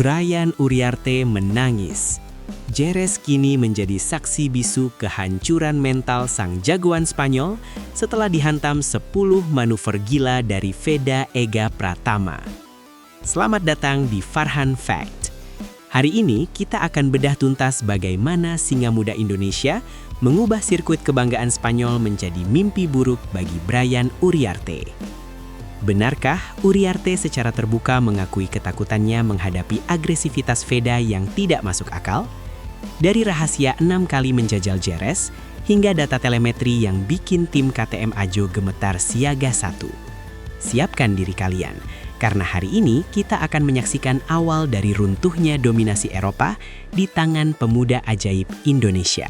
Brian Uriarte menangis. Jerez kini menjadi saksi bisu kehancuran mental sang jagoan Spanyol setelah dihantam 10 manuver gila dari Veda Ega Pratama. Selamat datang di Farhan Fact. Hari ini kita akan bedah tuntas bagaimana singa muda Indonesia mengubah sirkuit kebanggaan Spanyol menjadi mimpi buruk bagi Brian Uriarte. Benarkah Uriarte secara terbuka mengakui ketakutannya menghadapi agresivitas Veda yang tidak masuk akal? Dari rahasia 6 kali menjajal Jerez, hingga data telemetri yang bikin tim KTM Ajo gemetar siaga 1. Siapkan diri kalian, karena hari ini kita akan menyaksikan awal dari runtuhnya dominasi Eropa di tangan pemuda ajaib Indonesia.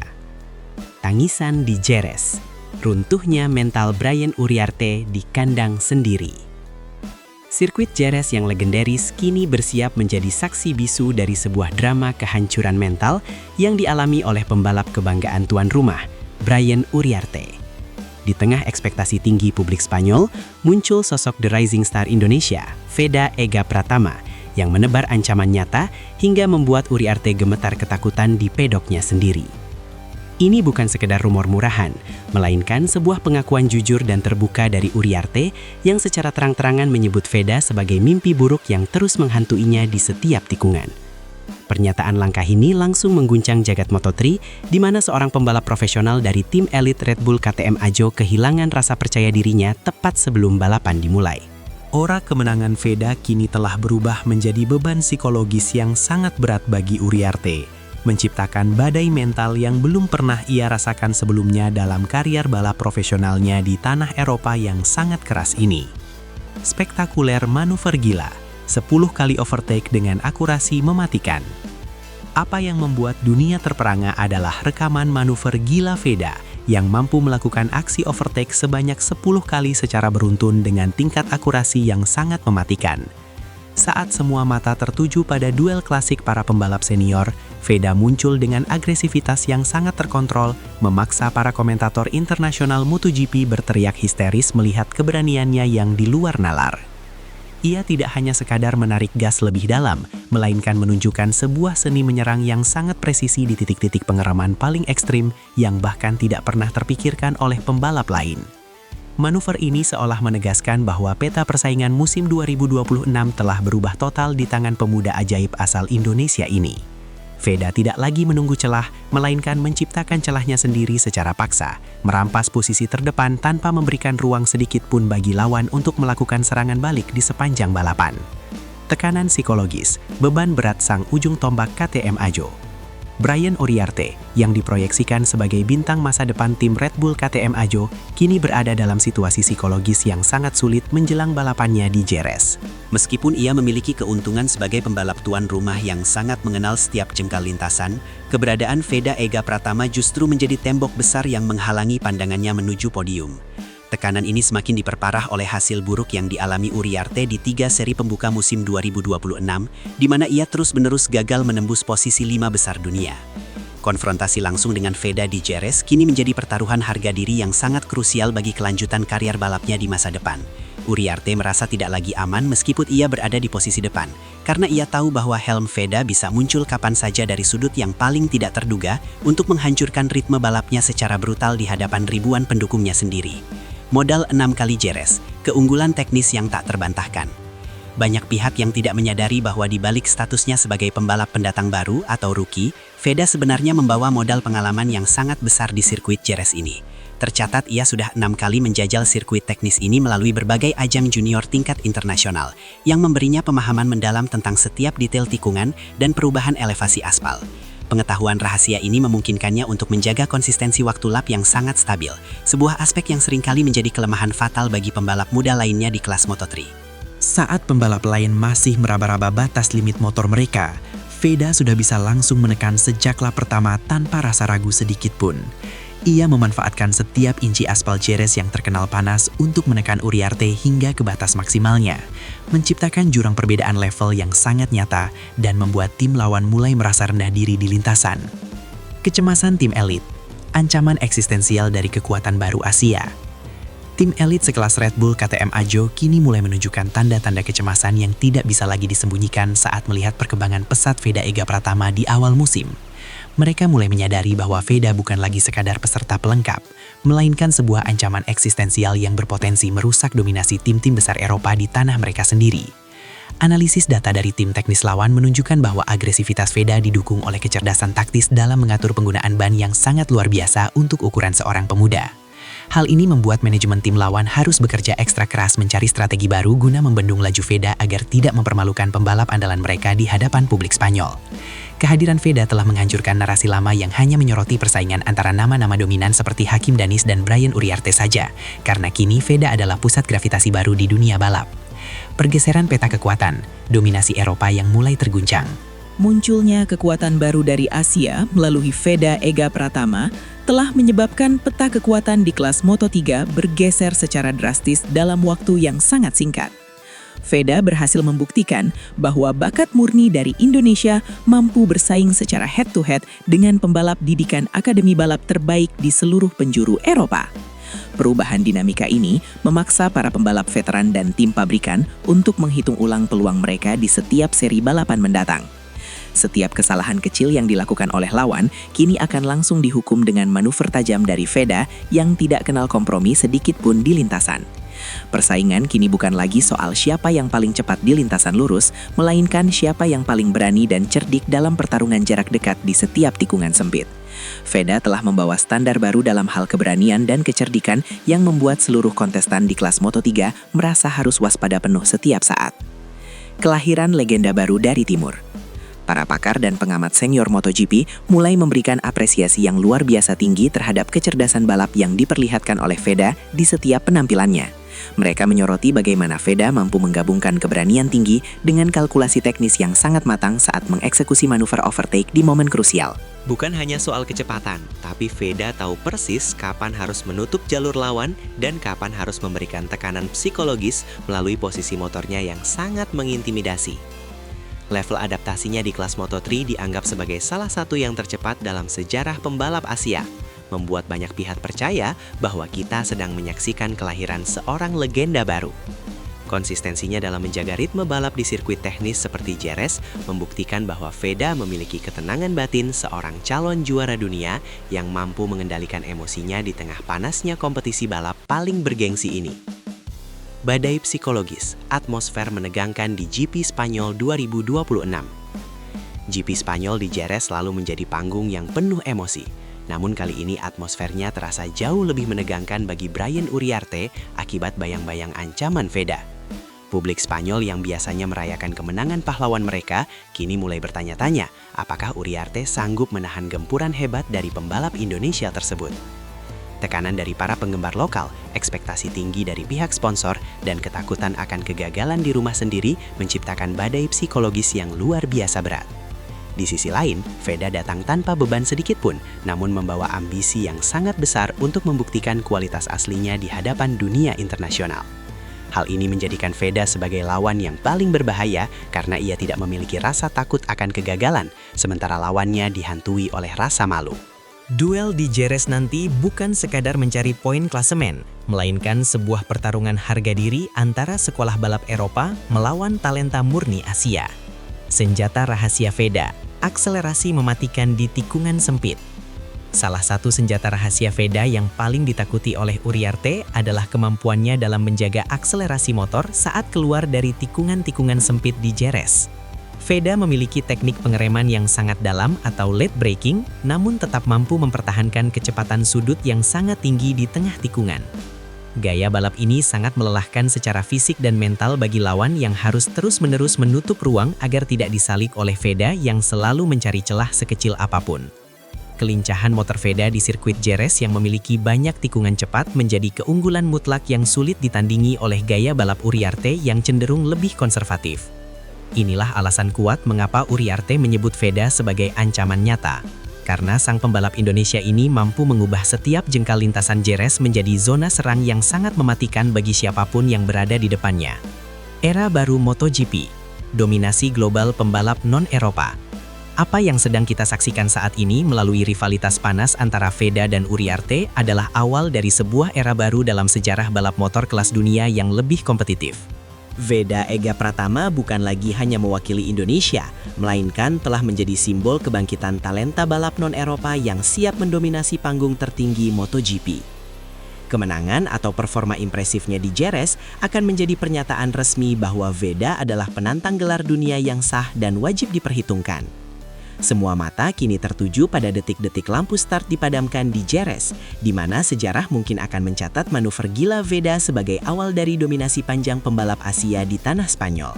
Tangisan di Jerez, runtuhnya mental Brian Uriarte di kandang sendiri. Sirkuit Jerez yang legendaris kini bersiap menjadi saksi bisu dari sebuah drama kehancuran mental yang dialami oleh pembalap kebanggaan tuan rumah, Brian Uriarte. Di tengah ekspektasi tinggi publik Spanyol, muncul sosok The Rising Star Indonesia, Veda Ega Pratama, yang menebar ancaman nyata hingga membuat Uriarte gemetar ketakutan di pedoknya sendiri. Ini bukan sekedar rumor murahan, melainkan sebuah pengakuan jujur dan terbuka dari Uriarte yang secara terang-terangan menyebut Veda sebagai mimpi buruk yang terus menghantuinya di setiap tikungan. Pernyataan langkah ini langsung mengguncang jagat Moto3, di mana seorang pembalap profesional dari tim elit Red Bull KTM Ajo kehilangan rasa percaya dirinya tepat sebelum balapan dimulai. Aura kemenangan Veda kini telah berubah menjadi beban psikologis yang sangat berat bagi Uriarte, menciptakan badai mental yang belum pernah ia rasakan sebelumnya dalam karier balap profesionalnya di tanah Eropa yang sangat keras ini. Spektakuler manuver gila, 10 kali overtake dengan akurasi mematikan. Apa yang membuat dunia terperangah adalah rekaman manuver gila Veda yang mampu melakukan aksi overtake sebanyak 10 kali secara beruntun dengan tingkat akurasi yang sangat mematikan. Saat semua mata tertuju pada duel klasik para pembalap senior, Veda muncul dengan agresivitas yang sangat terkontrol, memaksa para komentator internasional MotoGP berteriak histeris melihat keberaniannya yang di luar nalar. Ia tidak hanya sekadar menarik gas lebih dalam, melainkan menunjukkan sebuah seni menyerang yang sangat presisi di titik-titik pengeraman paling ekstrim yang bahkan tidak pernah terpikirkan oleh pembalap lain. Manuver ini seolah menegaskan bahwa peta persaingan musim 2026 telah berubah total di tangan pemuda ajaib asal Indonesia ini. Veda tidak lagi menunggu celah, melainkan menciptakan celahnya sendiri secara paksa, merampas posisi terdepan tanpa memberikan ruang sedikit pun bagi lawan untuk melakukan serangan balik di sepanjang balapan. Tekanan psikologis, beban berat sang ujung tombak KTM Ajo. Brian Uriarte, yang diproyeksikan sebagai bintang masa depan tim Red Bull KTM Ajo, kini berada dalam situasi psikologis yang sangat sulit menjelang balapannya di Jerez. Meskipun ia memiliki keuntungan sebagai pembalap tuan rumah yang sangat mengenal setiap jengkal lintasan, keberadaan Veda Ega Pratama justru menjadi tembok besar yang menghalangi pandangannya menuju podium. Tekanan ini semakin diperparah oleh hasil buruk yang dialami Uriarte di 3 seri pembuka musim 2026, di mana ia terus-menerus gagal menembus posisi 5 besar dunia. Konfrontasi langsung dengan Veda di Jerez kini menjadi pertaruhan harga diri yang sangat krusial bagi kelanjutan karier balapnya di masa depan. Uriarte merasa tidak lagi aman meskipun ia berada di posisi depan, karena ia tahu bahwa helm Veda bisa muncul kapan saja dari sudut yang paling tidak terduga untuk menghancurkan ritme balapnya secara brutal di hadapan ribuan pendukungnya sendiri. Modal 6 kali Jerez, keunggulan teknis yang tak terbantahkan. Banyak pihak yang tidak menyadari bahwa di balik statusnya sebagai pembalap pendatang baru atau rookie, Veda sebenarnya membawa modal pengalaman yang sangat besar di sirkuit Jerez ini. Tercatat ia sudah 6 kali menjajal sirkuit teknis ini melalui berbagai ajang junior tingkat internasional, yang memberinya pemahaman mendalam tentang setiap detail tikungan dan perubahan elevasi aspal. Pengetahuan rahasia ini memungkinkannya untuk menjaga konsistensi waktu lap yang sangat stabil, sebuah aspek yang seringkali menjadi kelemahan fatal bagi pembalap muda lainnya di kelas Moto3. Saat pembalap lain masih meraba-raba batas limit motor mereka, Veda sudah bisa langsung menekan sejak lap pertama tanpa rasa ragu sedikit pun. Ia memanfaatkan setiap inci aspal Jerez yang terkenal panas untuk menekan Uriarte hingga ke batas maksimalnya, menciptakan jurang perbedaan level yang sangat nyata dan membuat tim lawan mulai merasa rendah diri di lintasan. Kecemasan tim elit, ancaman eksistensial dari kekuatan baru Asia. Tim elit sekelas Red Bull KTM Ajo kini mulai menunjukkan tanda-tanda kecemasan yang tidak bisa lagi disembunyikan saat melihat perkembangan pesat Veda Ega Pratama di awal musim. Mereka mulai menyadari bahwa Veda bukan lagi sekadar peserta pelengkap, melainkan sebuah ancaman eksistensial yang berpotensi merusak dominasi tim-tim besar Eropa di tanah mereka sendiri. Analisis data dari tim teknis lawan menunjukkan bahwa agresivitas Veda didukung oleh kecerdasan taktis dalam mengatur penggunaan ban yang sangat luar biasa untuk ukuran seorang pemuda. Hal ini membuat manajemen tim lawan harus bekerja ekstra keras mencari strategi baru guna membendung laju Veda agar tidak mempermalukan pembalap andalan mereka di hadapan publik Spanyol. Kehadiran Veda telah menghancurkan narasi lama yang hanya menyoroti persaingan antara nama-nama dominan seperti Hakim Danis dan Brian Uriarte saja, karena kini Veda adalah pusat gravitasi baru di dunia balap. Pergeseran peta kekuatan, dominasi Eropa yang mulai terguncang. Munculnya kekuatan baru dari Asia melalui Veda Ega Pratama telah menyebabkan peta kekuatan di kelas Moto3 bergeser secara drastis dalam waktu yang sangat singkat. Veda berhasil membuktikan bahwa bakat murni dari Indonesia mampu bersaing secara head-to-head dengan pembalap didikan Akademi Balap terbaik di seluruh penjuru Eropa. Perubahan dinamika ini memaksa para pembalap veteran dan tim pabrikan untuk menghitung ulang peluang mereka di setiap seri balapan mendatang. Setiap kesalahan kecil yang dilakukan oleh lawan kini akan langsung dihukum dengan manuver tajam dari Veda yang tidak kenal kompromi sedikit pun di lintasan. Persaingan kini bukan lagi soal siapa yang paling cepat di lintasan lurus, melainkan siapa yang paling berani dan cerdik dalam pertarungan jarak dekat di setiap tikungan sempit. Veda telah membawa standar baru dalam hal keberanian dan kecerdikan yang membuat seluruh kontestan di kelas Moto3 merasa harus waspada penuh setiap saat. Kelahiran legenda baru dari Timur. Para pakar dan pengamat senior MotoGP mulai memberikan apresiasi yang luar biasa tinggi terhadap kecerdasan balap yang diperlihatkan oleh Veda di setiap penampilannya. Mereka menyoroti bagaimana Veda mampu menggabungkan keberanian tinggi dengan kalkulasi teknis yang sangat matang saat mengeksekusi manuver overtake di momen krusial. Bukan hanya soal kecepatan, tapi Veda tahu persis kapan harus menutup jalur lawan dan kapan harus memberikan tekanan psikologis melalui posisi motornya yang sangat mengintimidasi. Level adaptasinya di kelas Moto3 dianggap sebagai salah satu yang tercepat dalam sejarah pembalap Asia, membuat banyak pihak percaya bahwa kita sedang menyaksikan kelahiran seorang legenda baru. Konsistensinya dalam menjaga ritme balap di sirkuit teknis seperti Jerez membuktikan bahwa Veda memiliki ketenangan batin seorang calon juara dunia yang mampu mengendalikan emosinya di tengah panasnya kompetisi balap paling bergengsi ini. Badai psikologis, atmosfer menegangkan di GP Spanyol 2026. GP Spanyol di Jerez selalu menjadi panggung yang penuh emosi. Namun kali ini atmosfernya terasa jauh lebih menegangkan bagi Brian Uriarte akibat bayang-bayang ancaman Veda. Publik Spanyol yang biasanya merayakan kemenangan pahlawan mereka, kini mulai bertanya-tanya apakah Uriarte sanggup menahan gempuran hebat dari pembalap Indonesia tersebut. Tekanan dari para penggemar lokal, ekspektasi tinggi dari pihak sponsor, dan ketakutan akan kegagalan di rumah sendiri menciptakan badai psikologis yang luar biasa berat. Di sisi lain, Veda datang tanpa beban sedikit pun, namun membawa ambisi yang sangat besar untuk membuktikan kualitas aslinya di hadapan dunia internasional. Hal ini menjadikan Veda sebagai lawan yang paling berbahaya karena ia tidak memiliki rasa takut akan kegagalan, sementara lawannya dihantui oleh rasa malu. Duel di Jerez nanti bukan sekadar mencari poin klasemen, melainkan sebuah pertarungan harga diri antara sekolah balap Eropa melawan talenta murni Asia. Senjata rahasia Veda, akselerasi mematikan di tikungan sempit. Salah satu senjata rahasia Veda yang paling ditakuti oleh Uriarte adalah kemampuannya dalam menjaga akselerasi motor saat keluar dari tikungan-tikungan sempit di Jerez. Veda memiliki teknik pengereman yang sangat dalam atau late braking, namun tetap mampu mempertahankan kecepatan sudut yang sangat tinggi di tengah tikungan. Gaya balap ini sangat melelahkan secara fisik dan mental bagi lawan yang harus terus-menerus menutup ruang agar tidak disalik oleh Veda yang selalu mencari celah sekecil apapun. Kelincahan motor Veda di sirkuit Jerez yang memiliki banyak tikungan cepat menjadi keunggulan mutlak yang sulit ditandingi oleh gaya balap Uriarte yang cenderung lebih konservatif. Inilah alasan kuat mengapa Uriarte menyebut Veda sebagai ancaman nyata. Karena sang pembalap Indonesia ini mampu mengubah setiap jengkal lintasan Jerez menjadi zona serang yang sangat mematikan bagi siapapun yang berada di depannya. Era baru MotoGP, dominasi global pembalap non-Eropa. Apa yang sedang kita saksikan saat ini melalui rivalitas panas antara Veda dan Uriarte adalah awal dari sebuah era baru dalam sejarah balap motor kelas dunia yang lebih kompetitif. Veda Ega Pratama bukan lagi hanya mewakili Indonesia, melainkan telah menjadi simbol kebangkitan talenta balap non-Eropa yang siap mendominasi panggung tertinggi MotoGP. Kemenangan atau performa impresifnya di Jerez akan menjadi pernyataan resmi bahwa Veda adalah penantang gelar dunia yang sah dan wajib diperhitungkan. Semua mata kini tertuju pada detik-detik lampu start dipadamkan di Jerez, di mana sejarah mungkin akan mencatat manuver gila Veda sebagai awal dari dominasi panjang pembalap Asia di tanah Spanyol.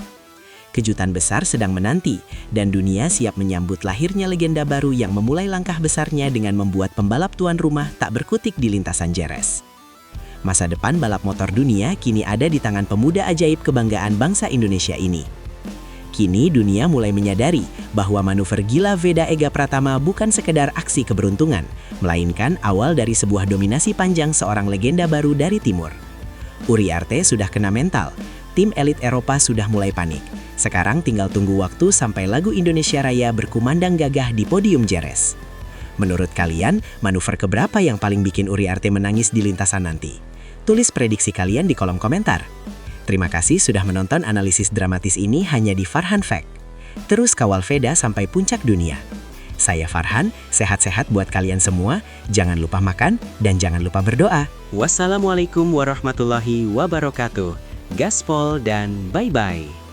Kejutan besar sedang menanti, dan dunia siap menyambut lahirnya legenda baru yang memulai langkah besarnya dengan membuat pembalap tuan rumah tak berkutik di lintasan Jerez. Masa depan balap motor dunia kini ada di tangan pemuda ajaib kebanggaan bangsa Indonesia ini. Kini dunia mulai menyadari bahwa manuver gila Veda Ega Pratama bukan sekedar aksi keberuntungan, melainkan awal dari sebuah dominasi panjang seorang legenda baru dari timur. Uriarte sudah kena mental, tim elit Eropa sudah mulai panik. Sekarang tinggal tunggu waktu sampai lagu Indonesia Raya berkumandang gagah di podium Jerez. Menurut kalian, manuver keberapa yang paling bikin Uriarte menangis di lintasan nanti? Tulis prediksi kalian di kolom komentar. Terima kasih sudah menonton analisis dramatis ini hanya di Farhan Fact. Terus kawal Veda sampai puncak dunia. Saya Farhan, sehat-sehat buat kalian semua, jangan lupa makan, dan jangan lupa berdoa. Wassalamualaikum warahmatullahi wabarakatuh. Gaspol dan bye-bye.